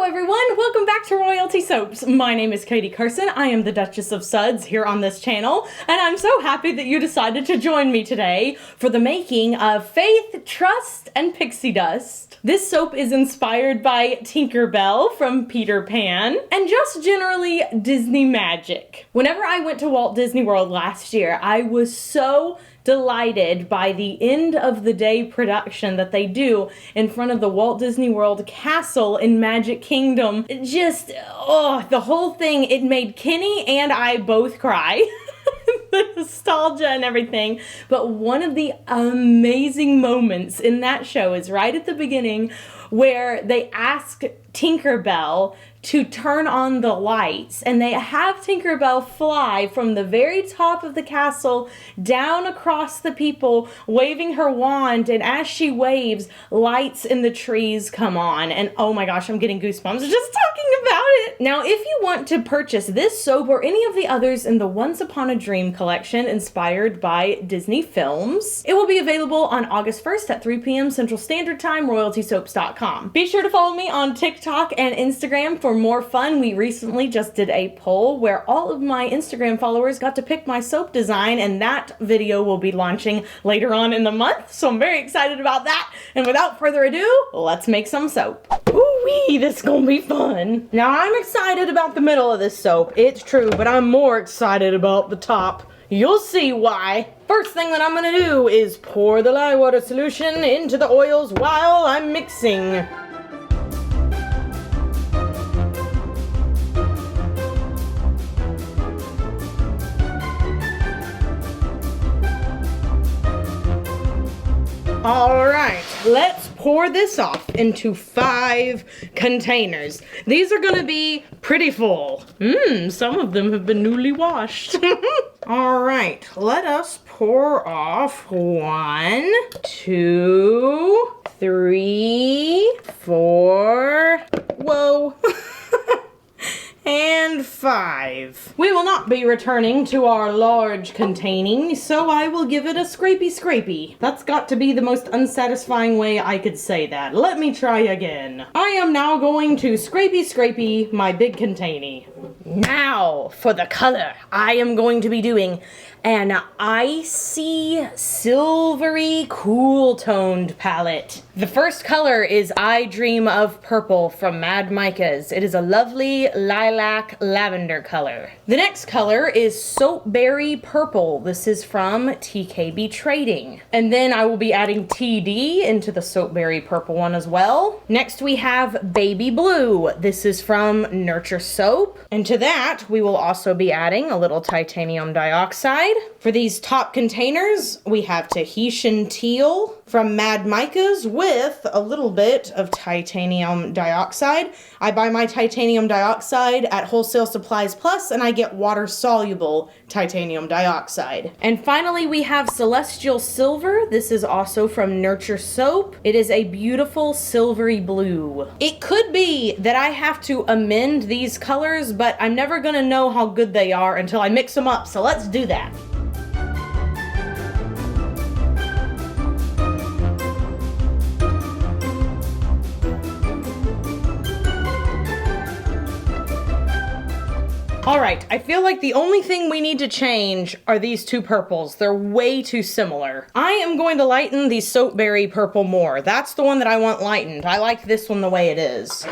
everyone, welcome back to Royalty Soaps. My name is Katie Carson. I am the Duchess of Suds here on this channel, and I'm so happy that you decided to join me today for the making of Faith, Trust, and Pixie Dust. This soap is inspired by Tinkerbell from Peter Pan, and just generally Disney magic. Whenever I went to Walt Disney World last year, I was so delighted by the end of the day production that they do in front of the Walt Disney World castle in Magic Kingdom. It just, the whole thing, it made Kenny and I both cry. The nostalgia and everything. But one of the amazing moments in that show is right at the beginning where they ask Tinkerbell to turn on the lights, and they have Tinkerbell fly from the very top of the castle down across the people waving her wand, and as she waves, lights in the trees come on, and oh my gosh, I'm getting goosebumps just talking about it. Now, if you want to purchase this soap or any of the others in the Once Upon a Dream collection inspired by Disney films, it will be available on August 1st at 3 p.m. Central Standard Time, royaltysoaps.com. Be sure to follow me on TikTok and Instagram for more fun. We recently just did a poll where all of my Instagram followers got to pick my soap design, and that video will be launching later on in the month, so I'm very excited about that. And without further ado, let's make some soap. Ooh-wee, this is gonna be fun. Now, I'm excited about the middle of this soap, it's true, but I'm more excited about the top. You'll see why. First thing that I'm gonna do is pour the lye water solution into the oils while I'm mixing. Alright, let's pour this off into 5 containers. These are gonna be pretty full. Some of them have been newly washed. Alright, let us pour off 1, 2, 3, 4, whoa. And 5. We will not be returning to our large containing, so I will give it a scrapey. That's got to be the most unsatisfying way I could say that. Let me try again. I am now going to scrapey my big containing. Now, for the color, I am going to be doing an icy, silvery, cool-toned palette. The first color is I Dream of Purple from Mad Micah's. It is a lovely lilac lavender color. The next color is Soapberry Purple. This is from TKB Trading. And then I will be adding TD into the Soapberry Purple one as well. Next we have Baby Blue. This is from Nurture Soap. And to that, we will also be adding a little titanium dioxide. For these top containers, we have Tahitian Teal from Mad Micah's with a little bit of titanium dioxide. I buy my titanium dioxide at Wholesale Supplies Plus, and I get water-soluble titanium dioxide. And finally, we have Celestial Silver. This is also from Nurture Soap. It is a beautiful silvery blue. It could be that I have to amend these colors, but I'm never gonna know how good they are until I mix them up, so let's do that. Alright, I feel like the only thing we need to change are these 2 purples. They're way too similar. I am going to lighten the Soapberry Purple more. That's the one that I want lightened. I like this one the way it is.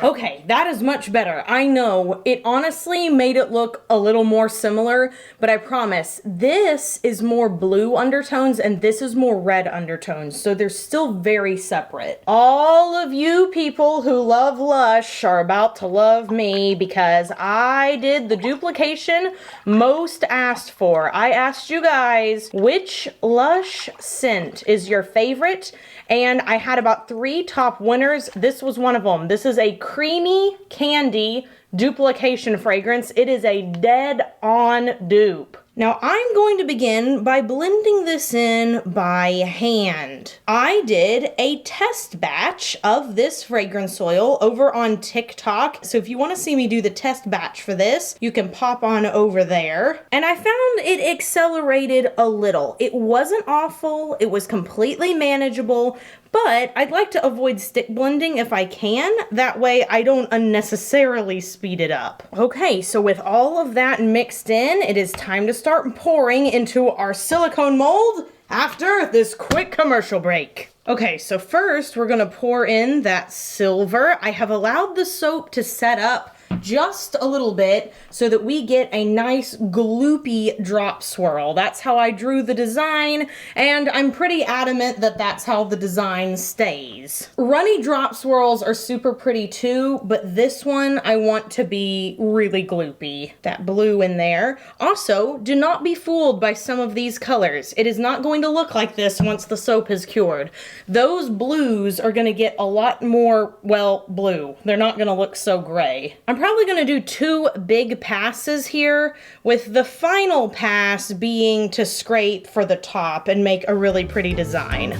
Okay, that is much better. I know, it honestly made it look a little more similar, but I promise, this is more blue undertones and this is more red undertones, so they're still very separate. All of you people who love Lush are about to love me because I did the duplication most asked for. I asked you guys which Lush scent is your favorite, and I had about 3 top winners. This was one of them. This is a creamy candy duplication fragrance. It is a dead-on dupe. Now I'm going to begin by blending this in by hand. I did a test batch of this fragrance oil over on TikTok, so if you want to see me do the test batch for this, you can pop on over there. And I found it accelerated a little. It wasn't awful, it was completely manageable, but I'd like to avoid stick blending if I can. That way I don't unnecessarily speed it up. Okay, so with all of that mixed in, it is time to start pouring into our silicone mold after this quick commercial break. Okay, so first we're gonna pour in that silver. I have allowed the soap to set up just a little bit so that we get a nice gloopy drop swirl. That's how I drew the design, and I'm pretty adamant that that's how the design stays. Runny drop swirls are super pretty too, but this one I want to be really gloopy. That blue in there. Also, do not be fooled by some of these colors. It is not going to look like this once the soap is cured. Those blues are gonna get a lot more, well, blue. They're not gonna look so gray. I'm probably gonna do 2 big passes here, with the final pass being to scrape for the top and make a really pretty design.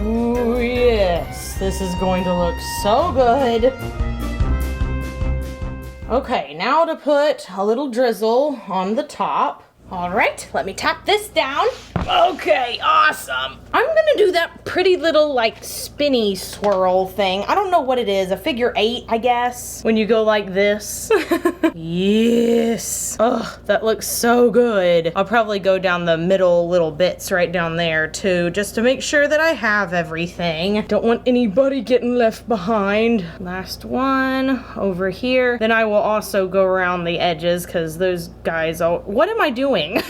Ooh, yes, this is going to look so good. Okay, now to put a little drizzle on the top. All right, let me tap this down. Okay, awesome. I'm gonna do that pretty little like spinny swirl thing. I don't know what it is, a figure 8, I guess, when you go like this. Yes. Ugh, that looks so good. I'll probably go down the middle little bits right down there too, just to make sure that I have everything. Don't want anybody getting left behind. Last one over here. Then I will also go around the edges because those guys all, what am I doing?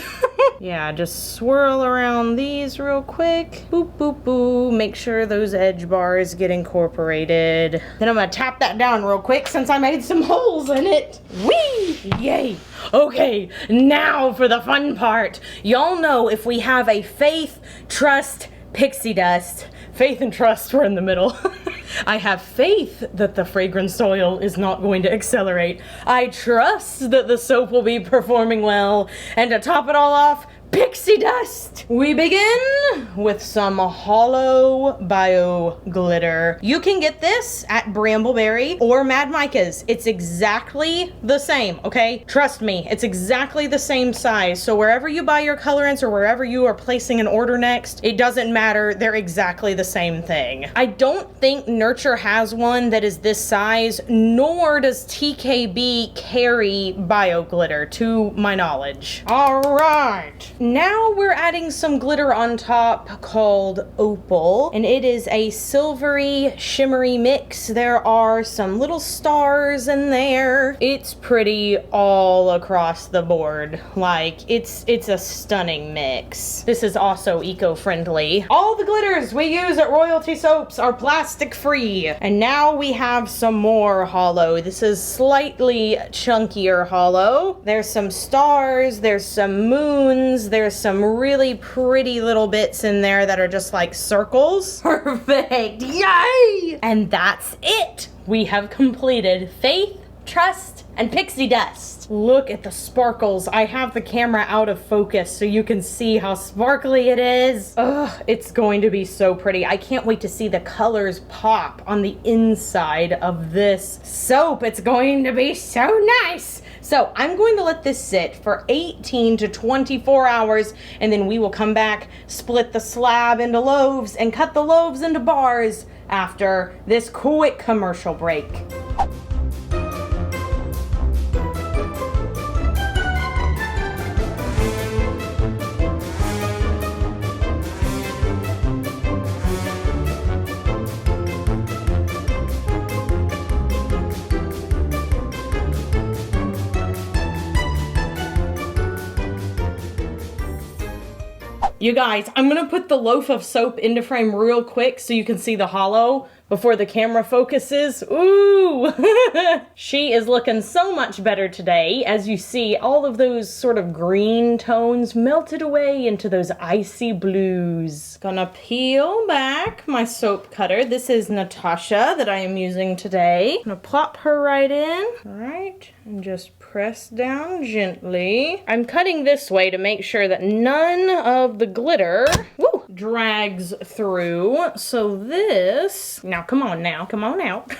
Yeah, just swirl around these real quick. Boop, boop, boop. Make sure those edge bars get incorporated. Then I'm gonna tap that down real quick since I made some holes in it. Whee! Yay! Okay, now for the fun part. Y'all know if we have a faith, trust, pixie dust, faith and trust were in the middle. I have faith that the fragrance oil is not going to accelerate. I trust that the soap will be performing well. And to top it all off, pixie dust. We begin with some hollow bio glitter. You can get this at Brambleberry or Mad Micah's. It's exactly the same, okay? Trust me, it's exactly the same size. So wherever you buy your colorants or wherever you are placing an order next, it doesn't matter, they're exactly the same thing. I don't think Nurture has one that is this size, nor does TKB carry bio glitter, to my knowledge. All right. Now we're adding some glitter on top called Opal, and it is a silvery, shimmery mix. There are some little stars in there. It's pretty all across the board. Like, it's a stunning mix. This is also eco-friendly. All the glitters we use at Royalty Soaps are plastic-free. And now we have some more hollow. This is slightly chunkier hollow. There's some stars, there's some moons, there's some really pretty little bits in there that are just like circles. Perfect, yay! And that's it. We have completed faith, trust, and pixie dust. Look at the sparkles. I have the camera out of focus so you can see how sparkly it is. Ugh, it's going to be so pretty. I can't wait to see the colors pop on the inside of this soap. It's going to be so nice. So I'm going to let this sit for 18 to 24 hours, and then we will come back, split the slab into loaves, and cut the loaves into bars after this quick commercial break. You guys, I'm gonna put the loaf of soap into frame real quick so you can see the hollow before the camera focuses. Ooh! She is looking so much better today. As you see, all of those sort of green tones melted away into those icy blues. Gonna peel back my soap cutter. This is Natasha that I am using today. Gonna plop her right in. All right, and just press down gently. I'm cutting this way to make sure that none of the glitter drags through. So this, now come on now, come on out.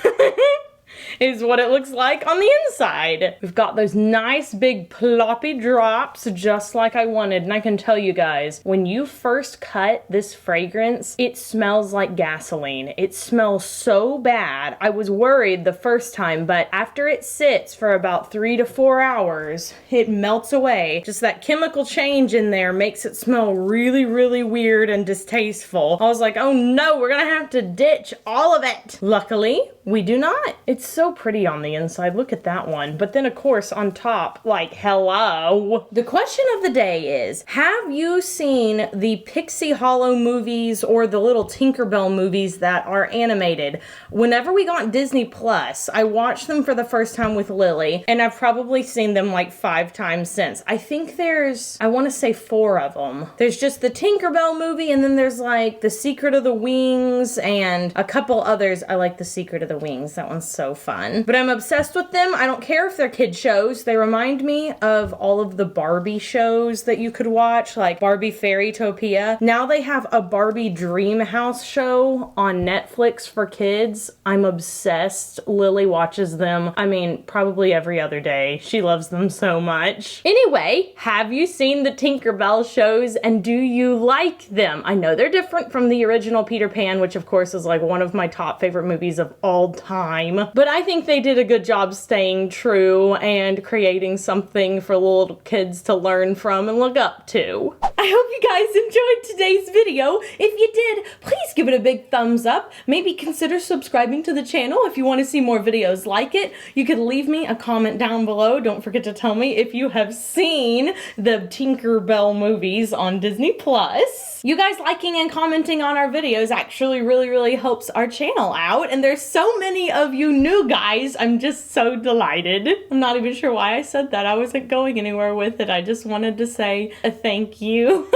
is what it looks like on the inside. We've got those nice big ploppy drops just like I wanted. And I can tell you guys, when you first cut this fragrance, it smells like gasoline. It smells so bad. I was worried the first time, but after it sits for about 3 to 4 hours, it melts away. Just that chemical change in there makes it smell really, really weird and distasteful. I was like, oh no, we're gonna have to ditch all of it. Luckily, we do not. It's so pretty on the inside. Look at that one. But then of course on top, like, hello. The question of the day is, have you seen the Pixie Hollow movies or the little Tinkerbell movies that are animated? Whenever we got Disney Plus, I watched them for the first time with Lily, and I've probably seen them like 5 times since. I think there's, I want to say 4 of them. There's just the Tinkerbell movie, and then there's like The Secret of the Wings and a couple others. I like The Secret of the Wings. That one's so fun. But I'm obsessed with them. I don't care if they're kid shows. They remind me of all of the Barbie shows that you could watch, like Barbie Fairytopia. Now they have a Barbie Dream House show on Netflix for kids. I'm obsessed. Lily watches them, I mean, probably every other day. She loves them so much. Anyway, have you seen the Tinkerbell shows and do you like them? I know they're different from the original Peter Pan, which of course is like one of my top favorite movies of all time, but I think they did a good job staying true and creating something for little kids to learn from and look up to. I hope you guys enjoyed today's video. If you did, please give it a big thumbs up. Maybe consider subscribing to the channel if you want to see more videos like it. You could leave me a comment down below. Don't forget to tell me if you have seen the Tinkerbell movies on Disney Plus. You guys liking and commenting on our videos actually really helps our channel out, and there's so many of you new guys. I'm just so delighted. I'm not even sure why I said that. I wasn't going anywhere with it. I just wanted to say a thank you.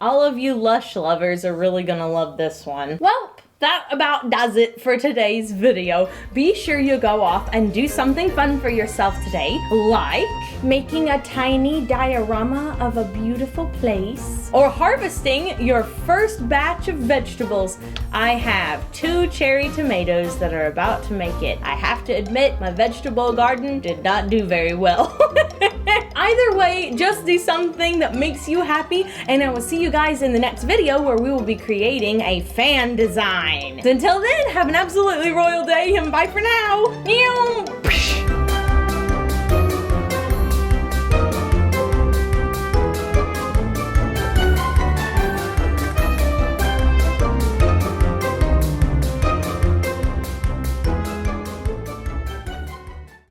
All of you Lush lovers are really gonna love this one. Well, that about does it for today's video. Be sure you go off and do something fun for yourself today, like making a tiny diorama of a beautiful place, or harvesting your first batch of vegetables. I have 2 cherry tomatoes that are about to make it. I have to admit, my vegetable garden did not do very well. Either way, just do something that makes you happy, and I will see you guys in the next video where we will be creating a fan design. So until then, have an absolutely royal day, and bye for now. Meow.